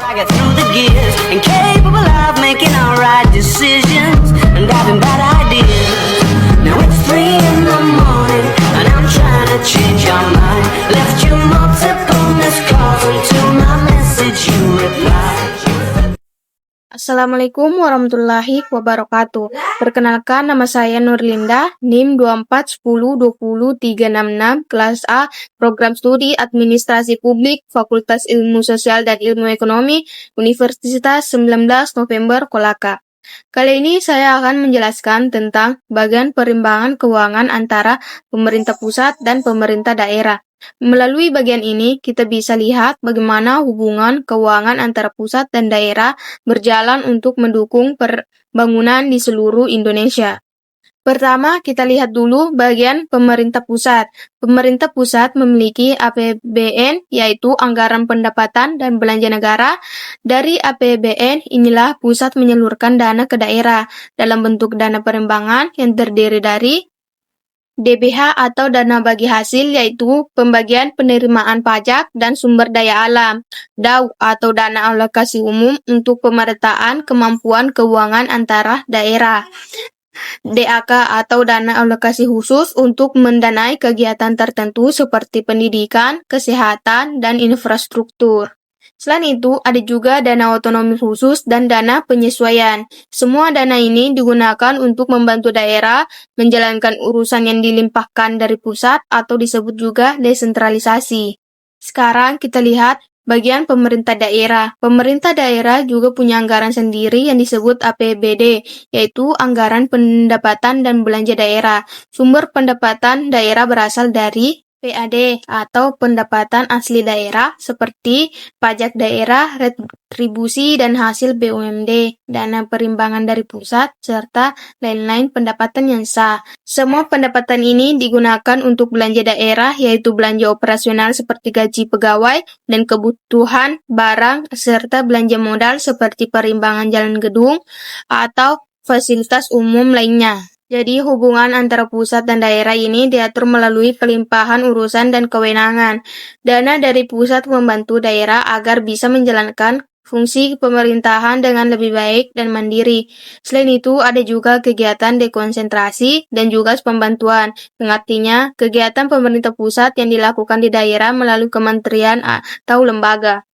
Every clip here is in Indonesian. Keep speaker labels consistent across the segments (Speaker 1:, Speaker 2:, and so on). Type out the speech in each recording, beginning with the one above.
Speaker 1: I get through the gears and capable of making all right decisions and having bad ideas. Now it's 3 in the morning and I'm trying to change your mind. Left you multiple missed calls until my message you replied.
Speaker 2: Assalamualaikum warahmatullahi wabarakatuh. Perkenalkan, nama saya Nurlinda, NIM 241020366, kelas A, Program Studi Administrasi Publik, Fakultas Ilmu Sosial dan Ilmu Ekonomi, Universitas 19 November Kolaka. Kali ini saya akan menjelaskan tentang bagian perimbangan keuangan antara pemerintah pusat dan pemerintah daerah. Melalui bagian ini, kita bisa lihat bagaimana hubungan keuangan antara pusat dan daerah berjalan untuk mendukung pembangunan di seluruh Indonesia. Pertama, kita lihat dulu bagian pemerintah pusat. Pemerintah pusat memiliki APBN, yaitu Anggaran Pendapatan dan Belanja Negara. Dari APBN, inilah pusat menyalurkan dana ke daerah dalam bentuk dana perimbangan yang terdiri dari DBH atau dana bagi hasil, yaitu pembagian penerimaan pajak dan sumber daya alam, DAU atau dana alokasi umum untuk pemerataan kemampuan keuangan antara daerah, DAK atau dana alokasi khusus untuk mendanai kegiatan tertentu seperti pendidikan, kesehatan, dan infrastruktur. Selain itu, ada juga dana otonomi khusus dan dana penyesuaian. Semua dana ini digunakan untuk membantu daerah menjalankan urusan yang dilimpahkan dari pusat atau disebut juga desentralisasi. Sekarang kita lihat bagian pemerintah daerah. Pemerintah daerah juga punya anggaran sendiri yang disebut APBD, yaitu Anggaran Pendapatan dan Belanja Daerah. Sumber pendapatan daerah berasal dari PAD atau pendapatan asli daerah seperti pajak daerah, retribusi dan hasil BUMD, dana perimbangan dari pusat, serta lain-lain pendapatan yang sah. Semua pendapatan ini digunakan untuk belanja daerah, yaitu belanja operasional seperti gaji pegawai dan kebutuhan barang, serta belanja modal seperti perimbangan jalan gedung atau fasilitas umum lainnya. Jadi hubungan antara pusat dan daerah ini diatur melalui pelimpahan urusan dan kewenangan. Dana dari pusat membantu daerah agar bisa menjalankan fungsi pemerintahan dengan lebih baik dan mandiri. Selain itu, ada juga kegiatan dekonsentrasi dan juga pembantuan, yang artinya kegiatan pemerintah pusat yang dilakukan di daerah melalui kementerian atau lembaga.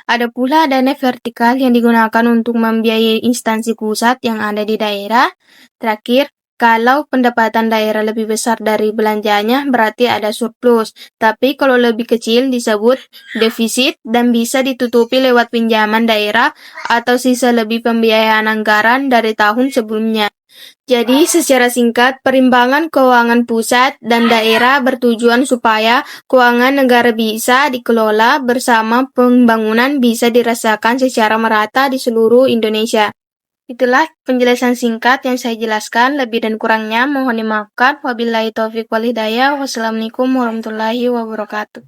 Speaker 2: Ada pula dana vertikal yang digunakan untuk membiayai instansi pusat yang ada di daerah. Terakhir, kalau pendapatan daerah lebih besar dari belanjanya, berarti ada surplus. Tapi kalau lebih kecil disebut defisit dan bisa ditutupi lewat pinjaman daerah atau sisa lebih pembiayaan anggaran dari tahun sebelumnya. Jadi secara singkat, perimbangan keuangan pusat dan daerah bertujuan supaya keuangan negara bisa dikelola bersama pembangunan bisa dirasakan secara merata di seluruh Indonesia. Itulah penjelasan singkat yang saya jelaskan, lebih dan kurangnya mohon dimaafkan. Wabillahi taufiq wal hidayah. Wassalamualaikum warahmatullahi wabarakatuh.